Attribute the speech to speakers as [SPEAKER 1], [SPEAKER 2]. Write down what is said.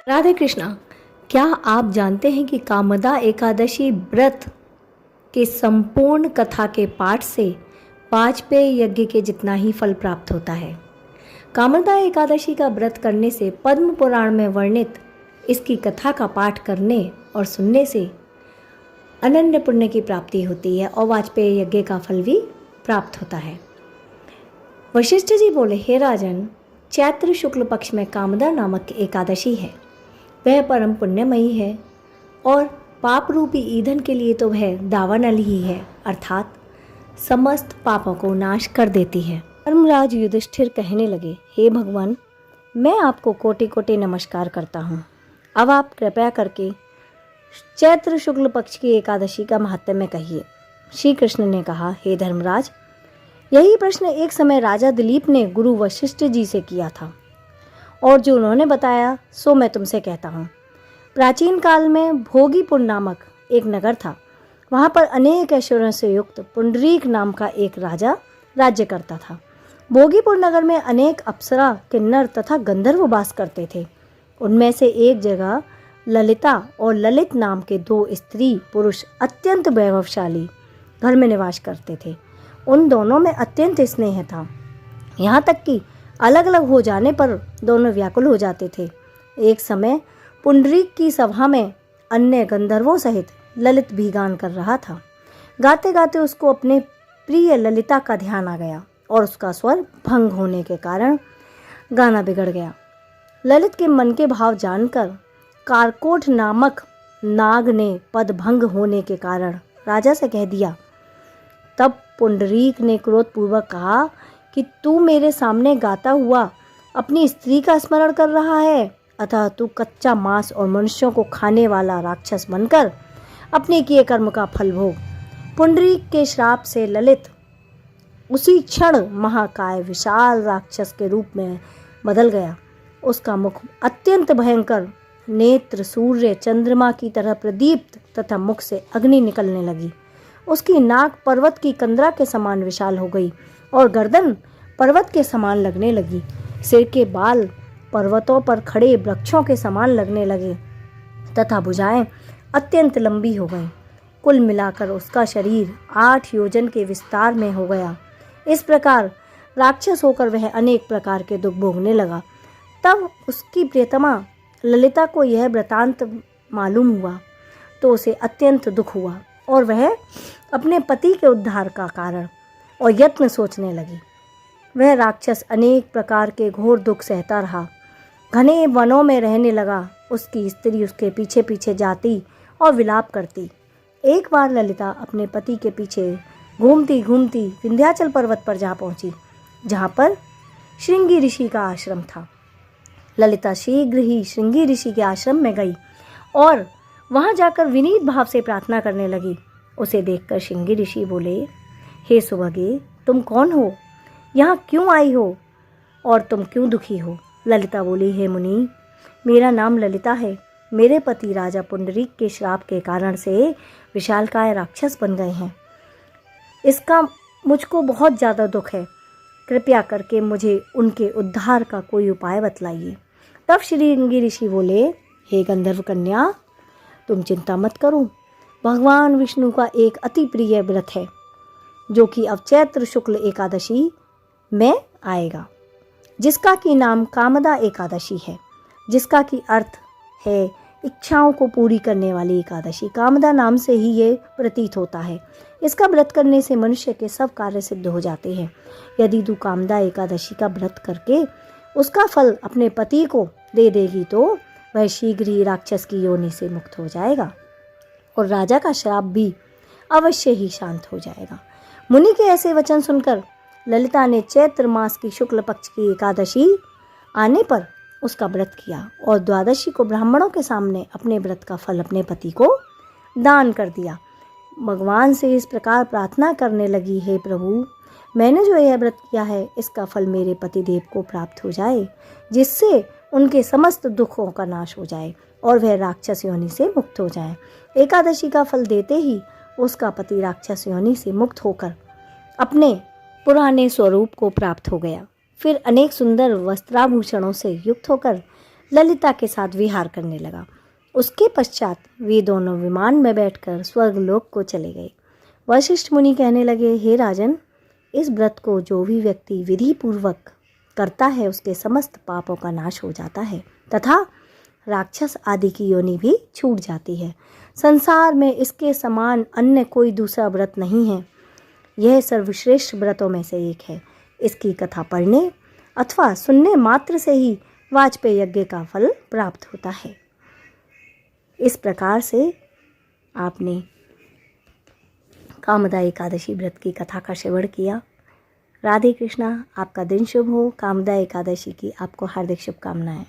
[SPEAKER 1] राधे कृष्णा। क्या आप जानते हैं कि कामदा एकादशी व्रत के संपूर्ण कथा के पाठ से वाजपेयी यज्ञ के जितना ही फल प्राप्त होता है। कामदा एकादशी का व्रत करने से पद्म पुराण में वर्णित इसकी कथा का पाठ करने और सुनने से अनन्य पुण्य की प्राप्ति होती है और वाजपेयी यज्ञ का फल भी प्राप्त होता है। वशिष्ठ जी बोले, हे राजन, चैत्र शुक्ल पक्ष में कामदा नामक एकादशी है। वह परम पुण्यमयी है और पाप रूपी ईंधन के लिए तो वह दावानल ही है, अर्थात समस्त पापों को नाश कर देती है। धर्मराज युधिष्ठिर कहने लगे, हे भगवान, मैं आपको कोटि कोटि नमस्कार करता हूँ। अब आप कृपया करके चैत्र शुक्ल पक्ष की एकादशी का महात्म्य कहिए। श्री कृष्ण ने कहा, हे धर्मराज, यही प्रश्न एक समय राजा दिलीप ने गुरु वशिष्ठ जी से किया था और जो उन्होंने बताया सो मैं तुमसे कहता हूँ। प्राचीन काल में भोगीपुर नामक एक नगर था। वहाँ पर अनेक ऐश्वर्यों से युक्त पुंडरीक नाम का एक राजा राज्य करता था। भोगीपुर नगर में अनेक अप्सरा, किन्नर तथा गंधर्व वास करते थे। उनमें से एक जगह ललिता और ललित नाम के दो स्त्री पुरुष अत्यंत वैभवशाली घर में निवास करते थे। उन दोनों में अत्यंत स्नेह था, यहाँ तक कि अलग अलग हो जाने पर दोनों व्याकुल हो जाते थे। एक समय पुंडरीक की सभा में अन्य गंधर्वों सहित ललित भी गान कर रहा था। गाते गाते उसको अपने प्रिय ललिता का ध्यान आ गया और उसका स्वर भंग होने के कारण गाना बिगड़ गया। ललित के मन के भाव जानकर कारकोट नामक नाग ने पद भंग होने के कारण राजा से कह दिया। तब पुंडरीक ने क्रोधपूर्वक कहा कि तू मेरे सामने गाता हुआ अपनी स्त्री का स्मरण कर रहा है, अतः तू कच्चा मांस और मनुष्यों को खाने वाला राक्षस बनकर अपने किए कर्म का फल भोग। पुंडरीक के श्राप से ललित उसी क्षण महाकाय विशाल राक्षस के रूप में बदल गया। उसका मुख अत्यंत भयंकर, नेत्र सूर्य चंद्रमा की तरह प्रदीप्त तथा मुख से अग्नि निकलने लगी। उसकी नाक पर्वत की कंदरा के समान विशाल हो गई और गर्दन पर्वत के समान लगने लगी। सिर के बाल पर्वतों पर खड़े वृक्षों के समान लगने लगे तथा भुजाएं अत्यंत लंबी हो गईं। कुल मिलाकर उसका शरीर 8 योजन के विस्तार में हो गया। इस प्रकार राक्षस होकर वह अनेक प्रकार के दुख भोगने लगा। तब उसकी प्रियतमा ललिता को यह वृतांत मालूम हुआ तो उसे अत्यंत दुख हुआ और वह अपने पति के उद्धार का कारण और यत्न सोचने लगी। वह राक्षस अनेक प्रकार के घोर दुख सहता रहा। घने वनों में रहने लगा। उसकी स्त्री उसके पीछे पीछे जाती और विलाप करती। एक बार ललिता अपने पति के पीछे घूमती घूमती विंध्याचल पर्वत पर जा पहुंची, जहां पर श्रृंगी ऋषि का आश्रम था। ललिता शीघ्र ही श्रृंगी ऋषि के आश्रम में गई और वहां जाकर विनीत भाव से प्रार्थना करने लगी। उसे देखकर श्रृंगी ऋषि बोले, हे सुभगे, तुम कौन हो? यहाँ क्यों आई हो और तुम क्यों दुखी हो? ललिता बोली, हे मुनि, मेरा नाम ललिता है। मेरे पति राजा पुंडरीक के श्राप के कारण से विशालकाय राक्षस बन गए हैं। इसका मुझको बहुत ज़्यादा दुख है। कृपया करके मुझे उनके उद्धार का कोई उपाय बतलाइए। तब श्रृंगी ऋषि बोले, हे गंधर्व कन्या, तुम चिंता मत करो। भगवान विष्णु का एक अति प्रिय व्रत है जो कि अब चैत्र शुक्ल एकादशी में आएगा, जिसका कि नाम कामदा एकादशी है, जिसका कि अर्थ है इच्छाओं को पूरी करने वाली एकादशी। कामदा नाम से ही ये प्रतीत होता है। इसका व्रत करने से मनुष्य के सब कार्य सिद्ध हो जाते हैं। यदि तू कामदा एकादशी का व्रत करके उसका फल अपने पति को दे देगी तो वह शीघ्र ही राक्षस की योनि से मुक्त हो जाएगा और राजा का श्राप भी अवश्य ही शांत हो जाएगा। मुनि के ऐसे वचन सुनकर ललिता ने चैत्र मास की शुक्ल पक्ष की एकादशी आने पर उसका व्रत किया और द्वादशी को ब्राह्मणों के सामने अपने व्रत का फल अपने पति को दान कर दिया। भगवान से इस प्रकार प्रार्थना करने लगी, हे प्रभु, मैंने जो यह व्रत किया है इसका फल मेरे पतिदेव को प्राप्त हो जाए, जिससे उनके समस्त दुखों का नाश हो जाए और वह राक्षस योनि से मुक्त हो जाए। एकादशी का फल देते ही उसका पति राक्षस योनि से मुक्त होकर अपने पुराने स्वरूप को प्राप्त हो गया। फिर अनेक सुंदर वस्त्राभूषणों से युक्त होकर ललिता के साथ विहार करने लगा। उसके पश्चात वे दोनों विमान में बैठकर स्वर्गलोक को चले गए। वशिष्ठ मुनि कहने लगे, हे राजन, इस व्रत को जो भी व्यक्ति विधि पूर्वक करता है उसके समस्त पापों का नाश हो जाता है तथा राक्षस आदि की योनि भी छूट जाती है। संसार में इसके समान अन्य कोई दूसरा व्रत नहीं है। यह सर्वश्रेष्ठ व्रतों में से एक है। इसकी कथा पढ़ने अथवा सुनने मात्र से ही वाजपेयी यज्ञ का फल प्राप्त होता है। इस प्रकार से आपने कामदा एकादशी व्रत की कथा का श्रवण किया। राधे कृष्णा। आपका दिन शुभ हो। कामदा एकादशी की आपको हार्दिक शुभकामनाएं।